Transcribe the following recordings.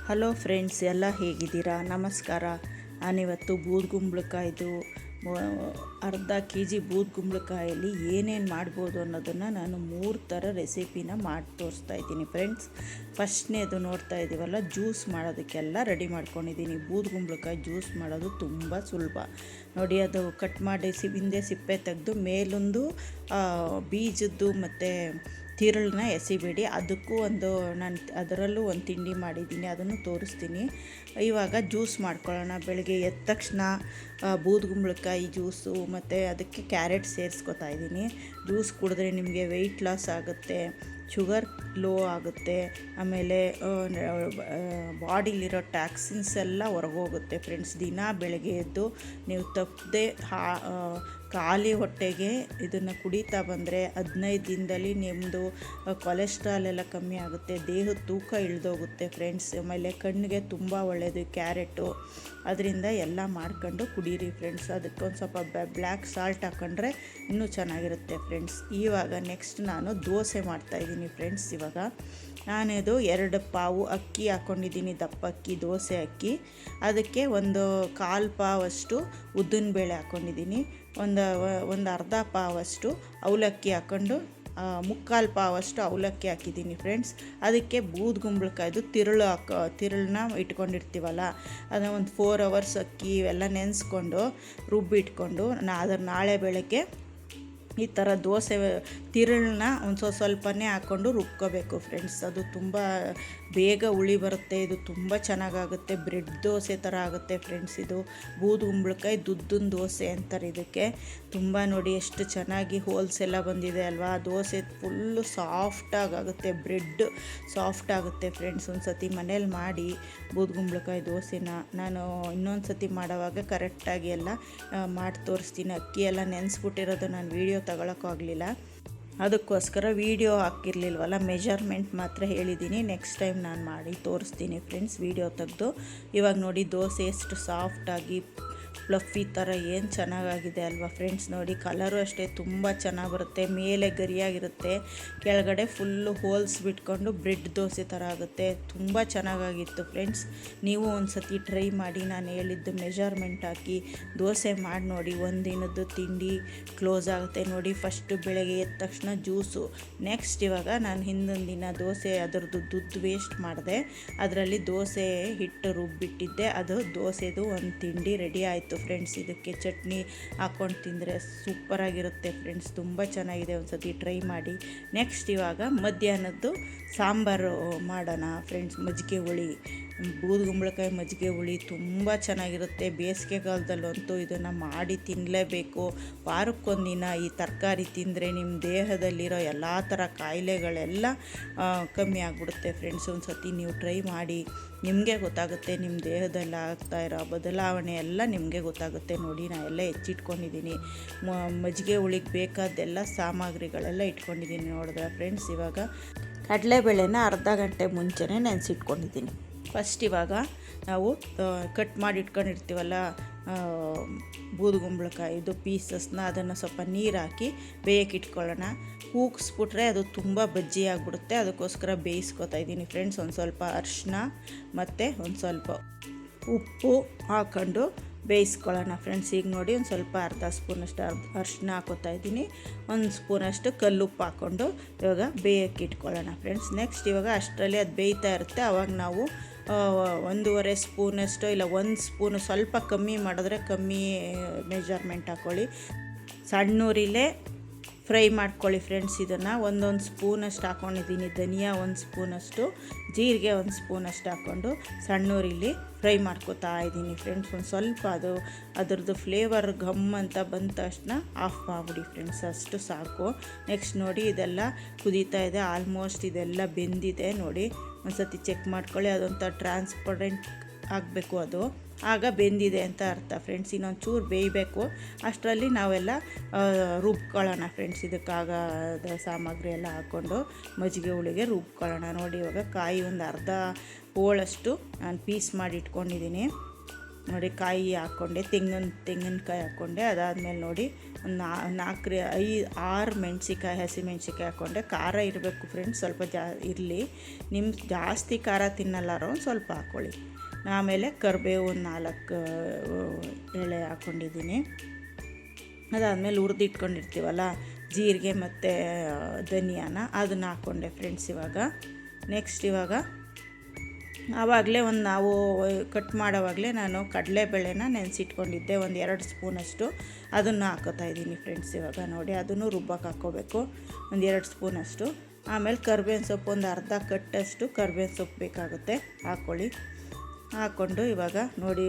Hello friends, ಎಲ್ಲ ಹೇಗಿದ್ದೀರಾ? ನಮಸ್ಕಾರ. ನಾನಿವತ್ತು ಬೂದುಗುಂಬಳಕಾಯಿದು ಅರ್ಧ ಕೆ ಜಿ ಬೂದುಗುಂಬಳಕಾಯಲ್ಲಿ ಏನೇನು ಮಾಡ್ಬೋದು ಅನ್ನೋದನ್ನು ನಾನು 3 ಥರ ರೆಸಿಪಿನ ಮಾಡಿ ತೋರಿಸ್ತಾ ಇದ್ದೀನಿ ಫ್ರೆಂಡ್ಸ್. ಫಸ್ಟ್ನೇದು ನೋಡ್ತಾ ಇದ್ದೀವಲ್ಲ, ಜ್ಯೂಸ್ ಮಾಡೋದಕ್ಕೆಲ್ಲ ರೆಡಿ ಮಾಡ್ಕೊಂಡಿದ್ದೀನಿ. ಬೂದುಗುಂಬಳಕಾಯಿ ಜ್ಯೂಸ್ ಮಾಡೋದು ತುಂಬ ಸುಲಭ ನೋಡಿ. ಅದು ಕಟ್ ಮಾಡಿ ಹಿಂದೆ ಸಿಪ್ಪೆ ತೆಗೆದು ಮೇಲೊಂದು ಬೀಜದ್ದು ಮತ್ತು ತಿರುಳನ್ನ ಎಸಿಬೇಡಿ. ಅದಕ್ಕೂ ನಾನು ಅದರಲ್ಲೂ ಒಂದು ತಿಂಡಿ ಮಾಡಿದ್ದೀನಿ, ಅದನ್ನು ತೋರಿಸ್ತೀನಿ. ಇವಾಗ ಜ್ಯೂಸ್ ಮಾಡ್ಕೊಳ್ಳೋಣ. ಬೆಳಗ್ಗೆ ಎದ್ದ ತಕ್ಷಣ ಬೂದುಗುಂಬಳಕಾಯಿ ಜ್ಯೂಸು ಮತ್ತು ಅದಕ್ಕೆ ಕ್ಯಾರೆಟ್ ಸೇರಿಸ್ಕೊತಾ ಇದ್ದೀನಿ. ಜ್ಯೂಸ್ ಕುಡಿದ್ರೆ ನಿಮಗೆ ವೆಯ್ಟ್ ಲಾಸ್ ಆಗುತ್ತೆ, ಶುಗರ್ ಲೋ ಆಗುತ್ತೆ, ಆಮೇಲೆ ಬಾಡಿಲಿರೋ ಟ್ಯಾಕ್ಸಿನ್ಸ್ ಎಲ್ಲ ಹೊರಗೋಗುತ್ತೆ ಫ್ರೆಂಡ್ಸ್. ದಿನ ಬೆಳಗ್ಗೆ ಎದ್ದು ನೀವು ತಪ್ಪದೆ ಖಾಲಿ ಹೊಟ್ಟೆಗೆ ಇದನ್ನು ಕುಡಿತಾ ಬಂದರೆ 15 ದಿನದಲ್ಲಿ ನಿಮ್ಮದು ಕೊಲೆಸ್ಟ್ರಾಲ್ ಎಲ್ಲ ಕಮ್ಮಿ ಆಗುತ್ತೆ, ದೇಹದ ತೂಕ ಇಳಿದೋಗುತ್ತೆ ಫ್ರೆಂಡ್ಸ್. ಆಮೇಲೆ ಕಣ್ಣಿಗೆ ತುಂಬ ಒಳ್ಳೆಯದು ಕ್ಯಾರೆಟು. ಅದರಿಂದ ಎಲ್ಲ ಮಾಡ್ಕೊಂಡು ಕುಡೀರಿ ಫ್ರೆಂಡ್ಸ್. ಅದಕ್ಕೊಂದು ಸ್ವಲ್ಪ ಬ್ಲ್ಯಾಕ್ ಸಾಲ್ಟ್ ಹಾಕೊಂಡ್ರೆ ಇನ್ನೂ ಚೆನ್ನಾಗಿರುತ್ತೆ ಫ್ರೆಂಡ್ಸ್. ಇವಾಗ ನೆಕ್ಸ್ಟ್ ನಾನು ದೋಸೆ ಮಾಡ್ತಾಯಿದ್ದೀನಿ ಫ್ರೆಂಡ್ಸ್. ಇವಾಗ ನಾನಿದು 2 ಪಾವು ಅಕ್ಕಿ ಹಾಕ್ಕೊಂಡಿದ್ದೀನಿ, ದಪ್ಪ ಅಕ್ಕಿ, ದೋಸೆ ಅಕ್ಕಿ. ಅದಕ್ಕೆ ಒಂದು 1/4 ಪಾವಷ್ಟು ಉದ್ದಿನಬೇಳೆ ಹಾಕ್ಕೊಂಡಿದ್ದೀನಿ, ಒಂದು ಅರ್ಧ ಪಾವಷ್ಟು ಅವಲಕ್ಕಿ ಹಾಕ್ಕೊಂಡು 3/4 ಪಾವಷ್ಟು ಅವಲಕ್ಕಿ ಹಾಕಿದ್ದೀನಿ ಫ್ರೆಂಡ್ಸ್. ಅದಕ್ಕೆ ಬೂದುಗುಂಬಳಕಾಯ್ದು ತಿರುಳನ್ನ ಇಟ್ಕೊಂಡಿರ್ತೀವಲ್ಲ, ಅದನ್ನು ಒಂದು 4 ಅವರ್ಸ್ ಅಕ್ಕಿ ಇವೆಲ್ಲ ನೆನೆಸ್ಕೊಂಡು ರುಬ್ಬಿಟ್ಕೊಂಡು ಅದನ್ನು ನಾಳೆ ಬೆಳಗ್ಗೆ ಈ ಥರ ದೋಸೆ ತಿರುಳನ್ನ ಒಂದು ಸ್ವಲ್ಪನೇ ಹಾಕ್ಕೊಂಡು ರುಬ್ಕೋಬೇಕು ಫ್ರೆಂಡ್ಸ್. ಅದು ತುಂಬ ಬೇಗ ಹುಳಿ ಬರುತ್ತೆ. ಇದು ತುಂಬ ಚೆನ್ನಾಗಾಗುತ್ತೆ, ಬ್ರೆಡ್ ದೋಸೆ ಥರ ಆಗುತ್ತೆ ಫ್ರೆಂಡ್ಸ್. ಇದು ಬೂದುಗುಂಬಳಕಾಯಿ ದುದ್ದಿನ ದೋಸೆ ಅಂತಾರೆ ಇದಕ್ಕೆ. ತುಂಬ ನೋಡಿ ಎಷ್ಟು ಚೆನ್ನಾಗಿ ಹೋಲ್ಸ್ ಎಲ್ಲ ಬಂದಿದೆ ಅಲ್ವಾ. ದೋಸೆ ಫುಲ್ಲು ಸಾಫ್ಟಾಗುತ್ತೆ, ಬ್ರೆಡ್ ಸಾಫ್ಟ್ ಆಗುತ್ತೆ ಫ್ರೆಂಡ್ಸ್. ಒಂದು ಸತಿ ಮನೇಲಿ ಮಾಡಿ ಬೂದುಗುಂಬಳಕಾಯಿ ದೋಸೆನ ನಾನು ಇನ್ನೊಂದು ಸತಿ ಮಾಡೋವಾಗ ಕರೆಕ್ಟಾಗಿ ಎಲ್ಲ ಮಾಡಿ ತೋರಿಸ್ತೀನಿ. ಅಕ್ಕಿ ಎಲ್ಲ ನೆನೆಸ್ಬಿಟ್ಟಿರೋದು ನಾನು ವೀಡಿಯೋ ತಗೊಳಕ್ಕಾಗಲಿಲ್ಲ, ಅದಕ್ಕೋಸ್ಕರ ವೀಡಿಯೋ ಹಾಕಿರ್ಲಿಲ್ವಲ್ಲ, ಮೆಜರ್ಮೆಂಟ್ ಮಾತ್ರ ಹೇಳಿದ್ದೀನಿ. ನೆಕ್ಸ್ಟ್ ಟೈಮ್ ನಾನು ಮಾಡಿ ತೋರಿಸ್ತೀನಿ ಫ್ರೆಂಡ್ಸ್, ವೀಡಿಯೋ ತೆಗೆದು. ಇವಾಗ ನೋಡಿ ದೋಸೆ ಎಷ್ಟು ಸಾಫ್ಟಾಗಿ ಫ್ಲಫಿ ಥರ ಏನು ಚೆನ್ನಾಗಾಗಿದೆ ಅಲ್ವಾ ಫ್ರೆಂಡ್ಸ್. ನೋಡಿ ಕಲರು ಅಷ್ಟೇ ತುಂಬ ಚೆನ್ನಾಗಿ ಬರುತ್ತೆ, ಮೇಲೆ ಗರಿಯಾಗಿರುತ್ತೆ, ಕೆಳಗಡೆ ಫುಲ್ಲು ಹೋಲ್ಸ್ ಬಿಟ್ಕೊಂಡು ಬ್ರೆಡ್ ದೋಸೆ ಥರ ಆಗುತ್ತೆ. ತುಂಬ ಚೆನ್ನಾಗಾಗಿತ್ತು ಫ್ರೆಂಡ್ಸ್. ನೀವು ಒಂದು ಸತಿ ಟ್ರೈ ಮಾಡಿ, ನಾನು ಹೇಳಿದ್ದು ಮೆಜರ್ಮೆಂಟ್ ಹಾಕಿ ದೋಸೆ ಮಾಡಿ ನೋಡಿ. ಒಂದು ದಿನದ್ದು ತಿಂಡಿ ಕ್ಲೋಸ್ ಆಗುತ್ತೆ ನೋಡಿ. ಫಸ್ಟು ಬೆಳಗ್ಗೆ ಎದ್ದ ತಕ್ಷಣ ಜ್ಯೂಸು. ನೆಕ್ಸ್ಟ್ ಇವಾಗ ನಾನು ಹಿಂದೊಂದು ದಿನ ದೋಸೆ ಅದರದ್ದು ದುಡ್ಡು ವೇಸ್ಟ್ ಮಾಡಿದೆ, ಅದರಲ್ಲಿ ದೋಸೆ ಹಿಟ್ಟು ರುಬ್ಬಿಟ್ಟಿದ್ದೆ, ಅದು ದೋಸೆದು ಒಂದು ತಿಂಡಿ ರೆಡಿ ಆಯಿತು ಫ್ರೆಂಡ್ಸ್. ಇದಕ್ಕೆ ಚಟ್ನಿ ಹಾಕ್ಕೊಂಡು ತಿಂದರೆ ಸೂಪರಾಗಿರುತ್ತೆ ಫ್ರೆಂಡ್ಸ್, ತುಂಬ ಚೆನ್ನಾಗಿದೆ. ಒಂದು ಸತಿ ಟ್ರೈ ಮಾಡಿ. ನೆಕ್ಸ್ಟ್ ಇವಾಗ ಮಧ್ಯಾಹ್ನದ್ದು ಸಾಂಬಾರು ಮಾಡೋಣ ಫ್ರೆಂಡ್ಸ್. ಮಜ್ಜಿಗೆ ಹುಳಿ, ಬೂದುಗುಂಬಳಕಾಯಿ ಮಜ್ಜಿಗೆ ಹುಳಿ ತುಂಬ ಚೆನ್ನಾಗಿರುತ್ತೆ. ಬೇಸಿಗೆಗಾಲದಲ್ಲಂತೂ ಇದನ್ನು ಮಾಡಿ ತಿನ್ನಲೇಬೇಕು. ವಾರಕ್ಕೊಂದಿನ ಈ ತರಕಾರಿ ತಿಂದರೆ ನಿಮ್ಮ ದೇಹದಲ್ಲಿರೋ ಎಲ್ಲ ಥರ ಕಾಯಿಲೆಗಳೆಲ್ಲ ಕಮ್ಮಿ ಆಗಿಬಿಡುತ್ತೆ ಫ್ರೆಂಡ್ಸ್. ಒಂದು ಸತಿ ನೀವು ಟ್ರೈ ಮಾಡಿ, ನಿಮಗೆ ಗೊತ್ತಾಗುತ್ತೆ ನಿಮ್ಮ ದೇಹದಲ್ಲಿ ಆಗ್ತಾ ಇರೋ ಬದಲಾವಣೆ ಎಲ್ಲ ನಿಮಗೆ ಗೊತ್ತಾಗುತ್ತೆ. ನೋಡಿ ನಾನು ಎಲ್ಲ ಹೆಚ್ಚಿಟ್ಕೊಂಡಿದ್ದೀನಿ, ಮಜ್ಜಿಗೆ ಹುಳಿಗೆ ಬೇಕಾದ್ದೆಲ್ಲ ಸಾಮಗ್ರಿಗಳೆಲ್ಲ ಇಟ್ಕೊಂಡಿದ್ದೀನಿ ನೋಡಿದ್ರೆ ಫ್ರೆಂಡ್ಸ್. ಇವಾಗ ಕಡಲೆಬೇಳೆನ ಅರ್ಧ ಗಂಟೆ ಮುಂಚೆನೇ ನೆನೆಸಿಟ್ಕೊಂಡಿದ್ದೀನಿ. ಫಸ್ಟ್ ಇವಾಗ ನಾವು ಕಟ್ ಮಾಡಿ ಇಟ್ಕೊಂಡಿರ್ತೀವಲ್ಲ ಬೂದುಗುಂಬಳಕಾಯಿದು ಪೀಸಸ್ನ, ಅದನ್ನು ಸ್ವಲ್ಪ ನೀರು ಹಾಕಿ ಬೇಯಕ್ಕೆ ಇಟ್ಕೊಳ್ಳೋಣ. ಕೂಗಿಸ್ಬಿಟ್ರೆ ಅದು ತುಂಬ ಬಜ್ಜಿ ಆಗಿಬಿಡುತ್ತೆ, ಅದಕ್ಕೋಸ್ಕರ ಬೇಯಿಸ್ಕೊತಾ ಇದ್ದೀನಿ ಫ್ರೆಂಡ್ಸ್. ಒಂದು ಸ್ವಲ್ಪ ಅರಿಶಿನ ಮತ್ತು ಒಂದು ಸ್ವಲ್ಪ ಉಪ್ಪು ಹಾಕ್ಕೊಂಡು ಬೇಯಿಸ್ಕೊಳ್ಳೋಣ ಫ್ರೆಂಡ್ಸ್. ಈಗ ನೋಡಿ ಒಂದು ಸ್ವಲ್ಪ ಅರ್ಧ ಸ್ಪೂನಷ್ಟು ಅರಿಶಿನ ಹಾಕೋತಾ ಇದ್ದೀನಿ, ಒಂದು ಸ್ಪೂನಷ್ಟು ಕಲ್ಲುಪ್ಪು ಹಾಕ್ಕೊಂಡು ಇವಾಗ ಬೇಯಕ್ಕೆ ಇಟ್ಕೊಳ್ಳೋಣ ಫ್ರೆಂಡ್ಸ್. ನೆಕ್ಸ್ಟ್ ಇವಾಗ ಅಷ್ಟರಲ್ಲಿ ಅದು ಬೇಯ್ತಾ ಇರುತ್ತೆ, ಆವಾಗ ನಾವು 1.5 ಸ್ಪೂನಷ್ಟು ಇಲ್ಲ 1 ಸ್ಪೂನು, ಸ್ವಲ್ಪ ಕಮ್ಮಿ ಮಾಡಿದ್ರೆ ಕಮ್ಮಿ ಮೆಜರ್ಮೆಂಟ್ ಹಾಕ್ಕೊಳ್ಳಿ. ಸಣ್ಣೂರಿಲೇ ಫ್ರೈ ಮಾಡ್ಕೊಳ್ಳಿ ಫ್ರೆಂಡ್ಸ್. ಇದನ್ನು ಒಂದೊಂದು ಸ್ಪೂನಷ್ಟು ಹಾಕ್ಕೊಂಡಿದ್ದೀನಿ ಧನಿಯಾ, 1 ಸ್ಪೂನಷ್ಟು ಜೀರಿಗೆ, 1 ಸ್ಪೂನಷ್ಟು ಹಾಕ್ಕೊಂಡು ಸಣ್ಣೂರಿಲಿ ಫ್ರೈ ಮಾಡ್ಕೊತಾ ಇದ್ದೀನಿ ಫ್ರೆಂಡ್ಸ್. ಒಂದು ಸ್ವಲ್ಪ ಅದರದ್ದು ಫ್ಲೇವರ್ ಘಮ್ ಅಂತ ಬಂದ ತಕ್ಷಣ ಆಫ್ ಮಾಡಿಬಿಡಿ ಫ್ರೆಂಡ್ಸ್, ಅಷ್ಟು ಸಾಕು. ನೆಕ್ಸ್ಟ್ ನೋಡಿ ಇದೆಲ್ಲ ಕುದೀತಾ ಇದೆ, ಆಲ್ಮೋಸ್ಟ್ ಇದೆಲ್ಲ ಬೆಂದಿದೆ ನೋಡಿ. ಒಂದು ಸತಿ ಚೆಕ್ ಮಾಡ್ಕೊಳ್ಳಿ, ಅದೊಂಥರ ಟ್ರಾನ್ಸ್ಪರೆಂಟ್ ಆಗಬೇಕು, ಅದು ಆಗ ಬೆಂದಿದೆ ಅಂತ ಅರ್ಥ ಫ್ರೆಂಡ್ಸ್. ಇನ್ನೊಂದು ಚೂರು ಬೇಯಬೇಕು. ಅಷ್ಟರಲ್ಲಿ ನಾವೆಲ್ಲ ರುಬ್ಕೊಳ್ಳೋಣ ಫ್ರೆಂಡ್ಸ್. ಇದಕ್ಕಾಗದ ಸಾಮಗ್ರಿ ಎಲ್ಲ ಹಾಕ್ಕೊಂಡು ಮಜ್ಜಿಗೆ ಹುಳಿಗೆ ರುಬ್ಕೊಳ್ಳೋಣ. ನೋಡಿ ಇವಾಗ ಕಾಯಿ ಒಂದು ಅರ್ಧ ಹೋಳಷ್ಟು ನಾನು ಪೀಸ್ ಮಾಡಿ ಇಟ್ಕೊಂಡಿದ್ದೀನಿ. ನೋಡಿ ಕಾಯಿ ಹಾಕ್ಕೊಂಡೆ, ತೆಂಗಿನಕಾಯಿ ಹಾಕ್ಕೊಂಡೆ. ಅದಾದಮೇಲೆ ನೋಡಿ ಒಂದು 6 ಮೆಣಸಿಕಾಯಿ, ಹಸಿಮೆಣ್ಸಿಕಾಯಿ ಹಾಕ್ಕೊಂಡೆ. ಖಾರ ಇರಬೇಕು ಫ್ರೆಂಡ್ಸ್, ಸ್ವಲ್ಪ ಇರಲಿ. ನಿಮ್ಗೆ ಜಾಸ್ತಿ ಖಾರ ತಿನ್ನಲ್ಲಾರೋ ಒಂದು ಸ್ವಲ್ಪ ಹಾಕ್ಕೊಳ್ಳಿ. ಆಮೇಲೆ ಕರಿಬೇವು ಒಂದು 4 ಎಳೆ ಹಾಕ್ಕೊಂಡಿದ್ದೀನಿ. ಅದಾದಮೇಲೆ ಹುರಿದಿಟ್ಕೊಂಡಿರ್ತೀವಲ್ಲ ಜೀರಿಗೆ ಮತ್ತು ಧನಿಯಾನ, ಅದನ್ನು ಹಾಕ್ಕೊಂಡೆ ಫ್ರೆಂಡ್ಸ್. ಇವಾಗ ಆವಾಗಲೇ ನಾವು ಕಟ್ ಮಾಡೋವಾಗಲೇ ನಾನು ಕಡಲೆಬೇಳೆನ ನೆನೆಸಿಟ್ಕೊಂಡಿದ್ದೆ, ಒಂದು 2 ಸ್ಪೂನಷ್ಟು. ಅದನ್ನು ಹಾಕೋತಾಯಿದ್ದೀನಿ ಫ್ರೆಂಡ್ಸ್. ನೋಡಿ ಅದನ್ನು ರುಬ್ಬಕ್ಕೆ ಹಾಕ್ಕೋಬೇಕು, ಒಂದು 2 ಸ್ಪೂನಷ್ಟು. ಆಮೇಲೆ ಕರ್ಬೇವಿನ ಸೊಪ್ಪು ಒಂದು ಅರ್ಧ ಕಟ್ಟಷ್ಟು ಕರ್ಬೇವಿನ ಸೊಪ್ಪು ಬೇಕಾಗುತ್ತೆ, ಹಾಕ್ಕೊಳ್ಳಿ. ಹಾಕ್ಕೊಂಡು ನೋಡಿ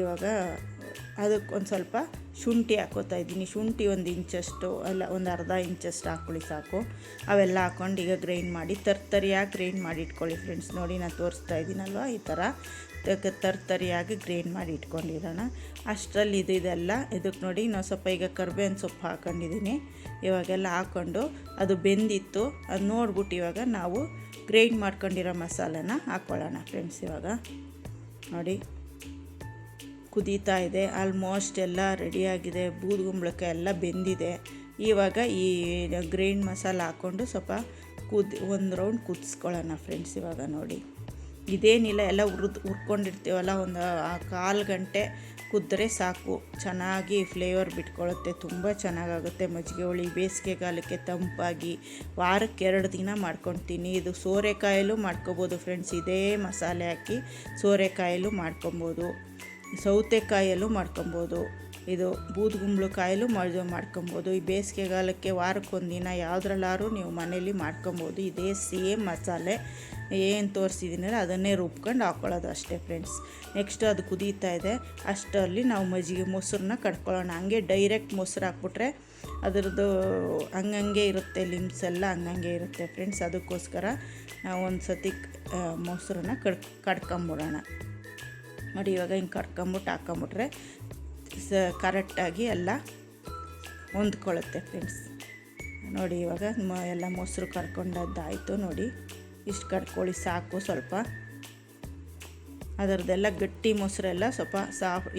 ಅದಕ್ಕೊಂದು ಸ್ವಲ್ಪ ಶುಂಠಿ ಹಾಕ್ಕೋತಾಯಿದ್ದೀನಿ. ಶುಂಠಿ 1 ಇಂಚಷ್ಟು ಅಲ್ಲ, ಒಂದು ಅರ್ಧ ಇಂಚಷ್ಟು ಹಾಕ್ಕೊಳ್ಳಿ ಸಾಕು. ಅವೆಲ್ಲ ಹಾಕ್ಕೊಂಡು ಈಗ ಗ್ರೈಂಡ್ ಮಾಡಿ ತರ್ತರಿಯಾಗಿ ಗ್ರೈಂಡ್ ಮಾಡಿ ಇಟ್ಕೊಳ್ಳಿ ಫ್ರೆಂಡ್ಸ್. ನೋಡಿ ನಾನು ತೋರಿಸ್ತಾ ಇದ್ದೀನಲ್ವ, ಈ ಥರ ತರ್ತರಿಯಾಗಿ ಗ್ರೈಂಡ್ ಮಾಡಿ ಇಟ್ಕೊಂಡಿರೋಣ. ಅಷ್ಟರಲ್ಲಿ ಇದಕ್ಕೆ ನೋಡಿ ನಾವು ಸ್ವಲ್ಪ ಈಗ ಕರ್ಬೇವಿನ ಸೊಪ್ಪು ಹಾಕ್ಕೊಂಡಿದ್ದೀನಿ. ಇವಾಗೆಲ್ಲ ಹಾಕ್ಕೊಂಡು ಅದು ಬೆಂದಿತ್ತು, ಅದು ನೋಡ್ಬಿಟ್ಟು ನಾವು ಗ್ರೈಂಡ್ ಮಾಡ್ಕೊಂಡಿರೋ ಮಸಾಲೆನ ಹಾಕ್ಕೊಳ್ಳೋಣ ಫ್ರೆಂಡ್ಸ್. ನೋಡಿ ಕುದೀತಾ ಇದೆ, ಆಲ್ಮೋಸ್ಟ್ ಎಲ್ಲ ರೆಡಿಯಾಗಿದೆ, ಬೂದುಗುಂಬಳಕಾಯಿ ಎಲ್ಲ ಬೆಂದಿದೆ. ಇವಾಗ ಈ ಗ್ರೈಂಡ್ ಮಸಾಲ ಹಾಕ್ಕೊಂಡು ಸ್ವಲ್ಪ ಒಂದು ರೌಂಡ್ ಕುದಿಸ್ಕೊಳ್ಳೋಣ ಫ್ರೆಂಡ್ಸ್. ನೋಡಿ ಇದೇನಿಲ್ಲ, ಎಲ್ಲ ಹುರ್ಕೊಂಡಿರ್ತೀವಲ್ಲ, ಒಂದು 1/4 ಗಂಟೆ ಕುದ್ರೆ ಸಾಕು, ಚೆನ್ನಾಗಿ ಫ್ಲೇವರ್ ಬಿಟ್ಕೊಳ್ಳುತ್ತೆ, ತುಂಬ ಚೆನ್ನಾಗಾಗುತ್ತೆ ಮಜ್ಜಿಗೆ ಹುಳಿ. ಬೇಸಿಗೆಗಾಲಕ್ಕೆ ತಂಪಾಗಿ ವಾರಕ್ಕೆ 2 ದಿನ ಮಾಡ್ಕೊತೀನಿ. ಇದು ಸೋರೆಕಾಯಲ್ಲೂ ಮಾಡ್ಕೊಬೋದು ಫ್ರೆಂಡ್ಸ್, ಇದೇ ಮಸಾಲೆ ಹಾಕಿ ಸೋರೆಕಾಯಲ್ಲೂ ಮಾಡ್ಕೊಬೋದು, ಸೌತೆಕಾಯಲ್ಲೂ ಮಾಡ್ಕೊಬೋದು, ಇದು ಬೂದುಗುಂಬಳಕಾಯಲ್ಲೂ ಮಾಡ್ಕೊಬೋದು. ಈ ಬೇಸಿಗೆಗಾಲಕ್ಕೆ ವಾರಕ್ಕೊಂದು ದಿನ ಯಾವುದ್ರಲ್ಲಾದ್ರೂ ನೀವು ಮನೇಲಿ ಮಾಡ್ಕೊಬೋದು. ಇದೇ ಸೇಮ್ ಮಸಾಲೆ ಏನು ತೋರಿಸಿದ್ದೀನಲ್ಲ ಅದನ್ನೇ ರುಬ್ಕೊಂಡು ಹಾಕ್ಕೊಳ್ಳೋದು ಅಷ್ಟೇ ಫ್ರೆಂಡ್ಸ್. ನೆಕ್ಸ್ಟ್ ಅದು ಕುದೀತಾ ಇದೆ, ಅಷ್ಟರಲ್ಲಿ ನಾವು ಮೊಸರನ್ನ ಕಡ್ಕೊಳ್ಳೋಣ. ಹಂಗೆ ಡೈರೆಕ್ಟ್ ಮೊಸರು ಹಾಕ್ಬಿಟ್ರೆ ಅದರದ್ದು ಹಂಗಂಗೆ ಇರುತ್ತೆ, ಲಿಮ್ಸ್ ಎಲ್ಲ ಹಂಗಂಗೆ ಇರುತ್ತೆ ಫ್ರೆಂಡ್ಸ್. ಅದಕ್ಕೋಸ್ಕರ ನಾವು ಒಂದು ಸತಿ ಮೊಸರನ್ನ ಕಡ್ಕೊಂಬಿಡೋಣ. ನೋಡಿ ಹಿಂಗೆ ಕಡ್ಕೊಂಬಿಟ್ಟು ಹಾಕ್ಕೊಂಬಿಟ್ರೆ ಕರೆಕ್ಟಾಗಿ ಎಲ್ಲ ಹೊಂದ್ಕೊಳ್ಳುತ್ತೆ ಫ್ರೆಂಡ್ಸ್. ನೋಡಿ ಎಲ್ಲ ಮೊಸರು ಕರ್ಕೊಂಡದ್ದಾಯಿತು. ನೋಡಿ ಇಷ್ಟು ಕಡ್ಕೊಳ್ಳಿ ಸಾಕು. ಸ್ವಲ್ಪ ಅದರದ್ದೆಲ್ಲ ಗಟ್ಟಿ ಮೊಸರೆಲ್ಲ ಸ್ವಲ್ಪ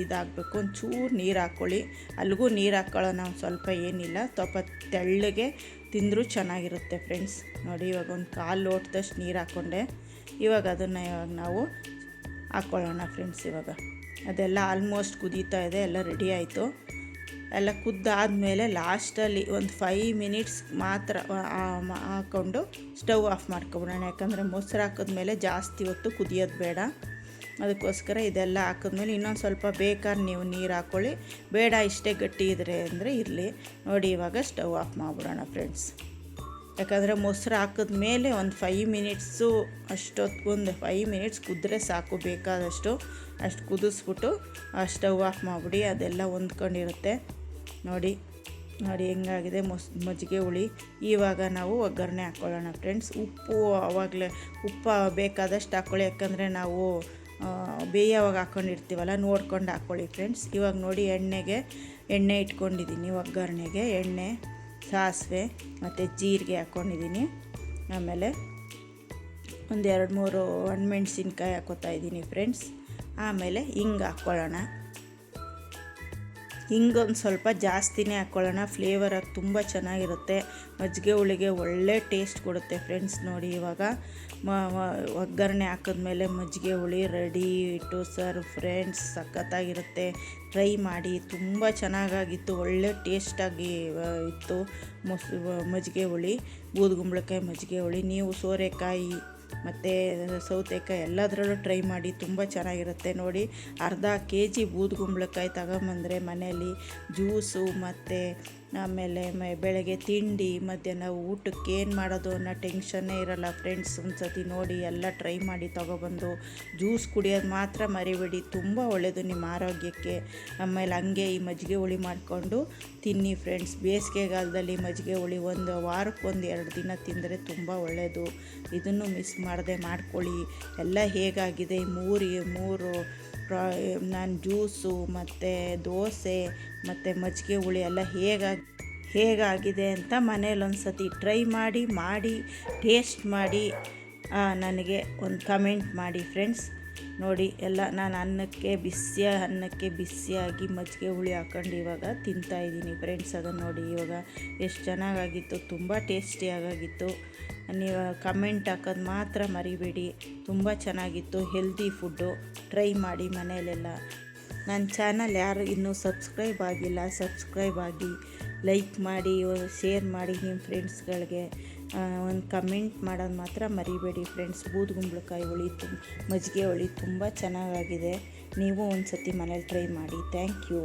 ಇದಾಗಬೇಕು. ಒಂಚೂರು ನೀರು ಹಾಕ್ಕೊಳ್ಳಿ, ಅಲ್ಲಿಗೂ ನೀರು ಹಾಕ್ಕೊಳ್ಳೋಣ ಒಂದು ಸ್ವಲ್ಪ, ಏನಿಲ್ಲ, ಸ್ವಲ್ಪ ತೆಳ್ಳಗೆ ತಿಂದರೂ ಚೆನ್ನಾಗಿರುತ್ತೆ ಫ್ರೆಂಡ್ಸ್. ನೋಡಿ ಒಂದು 1/4 ಲೋಟದಷ್ಟು ನೀರು ಹಾಕ್ಕೊಂಡೆ. ಅದನ್ನು ನಾವು ಹಾಕ್ಕೊಳ್ಳೋಣ ಫ್ರೆಂಡ್ಸ್. ಅದೆಲ್ಲ ಆಲ್ಮೋಸ್ಟ್ ಕುದೀತಾ ಇದೆ, ಎಲ್ಲ ರೆಡಿ ಆಯಿತು. ಎಲ್ಲ ಕುದ್ದಾದಮೇಲೆ ಲಾಸ್ಟಲ್ಲಿ ಒಂದು 5 ಮಿನಿಟ್ಸ್ ಮಾತ್ರ ಹಾಕ್ಕೊಂಡು ಸ್ಟವ್ ಆಫ್ ಮಾಡ್ಕೊಬಿಡೋಣ. ಯಾಕಂದರೆ ಮೊಸರು ಹಾಕಿದ್ಮೇಲೆ ಜಾಸ್ತಿ ಹೊತ್ತು ಕುದಿಯೋದು ಬೇಡ, ಅದಕ್ಕೋಸ್ಕರ ಇದೆಲ್ಲ ಹಾಕಿದ್ಮೇಲೆ ಇನ್ನೊಂದು ಸ್ವಲ್ಪ ಬೇಕಾದ್ರೆ ನೀವು ನೀರು ಹಾಕ್ಕೊಳ್ಳಿ, ಬೇಡ ಇಷ್ಟೇ ಗಟ್ಟಿ ಇದ್ರೆ ಅಂದರೆ ಇರಲಿ. ನೋಡಿ ಸ್ಟವ್ ಆಫ್ ಮಾಡಿಬಿಡೋಣ ಫ್ರೆಂಡ್ಸ್. ಯಾಕಂದರೆ ಮೊಸರು ಹಾಕಿದ್ಮೇಲೆ ಒಂದು 5 ಮಿನಿಟ್ಸು ಅಷ್ಟೊತ್ತು, ಒಂದು 5 ಮಿನಿಟ್ಸ್ ಕುದ್ರೆ ಸಾಕು, ಬೇಕಾದಷ್ಟು ಅಷ್ಟು ಕುದಿಸ್ಬಿಟ್ಟು ಸ್ಟವ್ ಆಫ್ ಮಾಡಿಬಿಡಿ, ಅದೆಲ್ಲ ಹೊಂದ್ಕೊಂಡಿರುತ್ತೆ. ನೋಡಿ ಹೆಂಗಾಗಿದೆ ಮಜ್ಜಿಗೆ ಹುಳಿ. ನಾವು ಒಗ್ಗರಣೆ ಹಾಕ್ಕೊಳ್ಳೋಣ ಫ್ರೆಂಡ್ಸ್. ಉಪ್ಪು ಬೇಕಾದಷ್ಟು ಹಾಕ್ಕೊಳ್ಳಿ, ಯಾಕಂದರೆ ನಾವು ಬೇಯೋವಾಗ ಹಾಕ್ಕೊಂಡಿರ್ತೀವಲ್ಲ, ನೋಡ್ಕೊಂಡು ಹಾಕ್ಕೊಳ್ಳಿ ಫ್ರೆಂಡ್ಸ್. ನೋಡಿ ಎಣ್ಣೆ ಇಟ್ಕೊಂಡಿದ್ದೀನಿ, ಒಗ್ಗರಣೆಗೆ ಎಣ್ಣೆ, ಸಾಸಿವೆ ಮತ್ತು ಜೀರಿಗೆ ಹಾಕ್ಕೊಂಡಿದ್ದೀನಿ. ಆಮೇಲೆ ಒಂದು 2-3 ಒಣಮೆಣ್ಸಿನ್ಕಾಯಿ ಹಾಕ್ಕೊತಾಯಿದ್ದೀನಿ ಫ್ರೆಂಡ್ಸ್. ಆಮೇಲೆ ಹಿಂಗೆ ಹಾಕ್ಕೊಳ್ಳೋಣ. ಹಿಂಗೊಂದು ಸ್ವಲ್ಪ ಜಾಸ್ತಿನೇ ಹಾಕ್ಕೊಳ್ಳೋಣ, ಫ್ಲೇವರ್ ಆಗಿ ತುಂಬ ಚೆನ್ನಾಗಿರುತ್ತೆ. ಮಜ್ಜಿಗೆ ಹುಳಿಗೆ ಒಳ್ಳೆ ಟೇಸ್ಟ್ ಕೊಡುತ್ತೆ ಫ್ರೆಂಡ್ಸ್. ನೋಡಿ ಒಗ್ಗರಣೆ ಹಾಕಿದ್ಮೇಲೆ ಮಜ್ಜಿಗೆ ಹುಳಿ ರೆಡಿ ಟು ಸರ್ವ್ ಫ್ರೆಂಡ್ಸ್. ಸಖತ್ತಾಗಿರುತ್ತೆ, ಟ್ರೈ ಮಾಡಿ. ತುಂಬ ಚೆನ್ನಾಗಾಗಿತ್ತು, ಒಳ್ಳೆ ಟೇಸ್ಟಾಗಿ ಇತ್ತು ಮಜ್ಜಿಗೆ ಹುಳಿ, ಬೂದುಗುಂಬಳಕಾಯಿ ಮಜ್ಜಿಗೆ ಹುಳಿ. ನೀವು ಸೋರೆಕಾಯಿ ಮತ್ತು ಸೌತೆಕಾಯಿ ಎಲ್ಲದರಲ್ಲೂ ಟ್ರೈ ಮಾಡಿ, ತುಂಬ ಚೆನ್ನಾಗಿರುತ್ತೆ. ನೋಡಿ ಅರ್ಧ kg ಬೂದುಗುಂಬಳಕಾಯಿ ತಗೊಂಬಂದರೆ ಮನೆಯಲ್ಲಿ ಜ್ಯೂಸು ಮತ್ತು ಆಮೇಲೆ ಬೆಳಗ್ಗೆ ತಿಂಡಿ, ಮಧ್ಯಾಹ್ನ ಊಟಕ್ಕೆ ಏನು ಮಾಡೋದು ಅನ್ನೋ ಟೆನ್ಷನ್ನೇ ಇರೋಲ್ಲ ಫ್ರೆಂಡ್ಸ್. ಒಂದು ಸತಿ ನೋಡಿ ಎಲ್ಲ ಟ್ರೈ ಮಾಡಿ ತೊಗೊಬಂದು ಜ್ಯೂಸ್ ಕುಡಿಯೋದು ಮಾತ್ರ ಮರಿಬೇಡಿ, ತುಂಬ ಒಳ್ಳೆಯದು ನಿಮ್ಮ ಆರೋಗ್ಯಕ್ಕೆ. ಆಮೇಲೆ ಹಂಗೆ ಈ ಮಜ್ಜಿಗೆ ಹುಳಿ ಮಾಡಿಕೊಂಡು ತಿನ್ನಿ ಫ್ರೆಂಡ್ಸ್. ಬೇಸಿಗೆಗಾಲದಲ್ಲಿ ಮಜ್ಜಿಗೆ ಹುಳಿ ಒಂದು ವಾರಕ್ಕೆ 1-2 ದಿನ ತಿಂದರೆ ತುಂಬ ಒಳ್ಳೆಯದು. ಇದನ್ನು ಮಿಸ್ ಮಾಡದೆ ಮಾಡ್ಕೊಳ್ಳಿ. ಎಲ್ಲ ಹೇಗಾಗಿದೆ ಮೂರು ನಾನು ಜ್ಯೂಸು ಮತ್ತು ದೋಸೆ ಮತ್ತು ಮಜ್ಜಿಗೆ ಹುಳಿ ಎಲ್ಲ ಹೇಗಾಗಿದೆ ಅಂತ ಮನೇಲಿ ಒಂದು ಸತಿ ಟ್ರೈ ಮಾಡಿ ಟೇಸ್ಟ್ ಮಾಡಿ ನನಗೆ ಒಂದು ಕಮೆಂಟ್ ಮಾಡಿ ಫ್ರೆಂಡ್ಸ್. ನೋಡಿ ಎಲ್ಲ ನಾನು ಅನ್ನಕ್ಕೆ ಬಿಸಿಯಾಗಿ ಮಜ್ಜಿಗೆ ಹುಳಿ ಹಾಕೊಂಡು ಇವಾಗ ತಿಂತಾಯಿದ್ದೀನಿ ಫ್ರೆಂಡ್ಸ್. ಅದನ್ನು ನೋಡಿ ಇವಾಗ ಎಷ್ಟು ಚೆನ್ನಾಗಾಗಿತ್ತು, ತುಂಬ ಟೇಸ್ಟಿಯಾಗಿತ್ತು. ನೀವು ಕಮೆಂಟ್ ಹಾಕೋದು ಮಾತ್ರ ಮರಿಬೇಡಿ. ತುಂಬ ಚೆನ್ನಾಗಿತ್ತು, ಹೆಲ್ದಿ ಫುಡ್ಡು. ಟ್ರೈ ಮಾಡಿ ಮನೆಯಲ್ಲೆಲ್ಲ. ನನ್ನ ಚಾನಲ್ ಯಾರು ಇನ್ನೂ ಸಬ್ಸ್ಕ್ರೈಬ್ ಆಗಿಲ್ಲ, ಸಬ್ಸ್ಕ್ರೈಬ್ ಆಗಿ, ಲೈಕ್ ಮಾಡಿ, ಶೇರ್ ಮಾಡಿ ನಿಮ್ಮ ಫ್ರೆಂಡ್ಸ್ಗಳಿಗೆ. ಒಂದು ಕಮೆಂಟ್ ಮಾಡೋದು ಮಾತ್ರ ಮರಿಬೇಡಿ ಫ್ರೆಂಡ್ಸ್. ಬೂದುಗುಂಬಳಕಾಯಿ ಹುಳಿ ಮಜ್ಜಿಗೆ ಹುಳಿ ತುಂಬ ಚೆನ್ನಾಗಾಗಿದೆ. ನೀವು ಒಂದು ಸತಿ ಮನೇಲಿ ಟ್ರೈ ಮಾಡಿ. Thank you.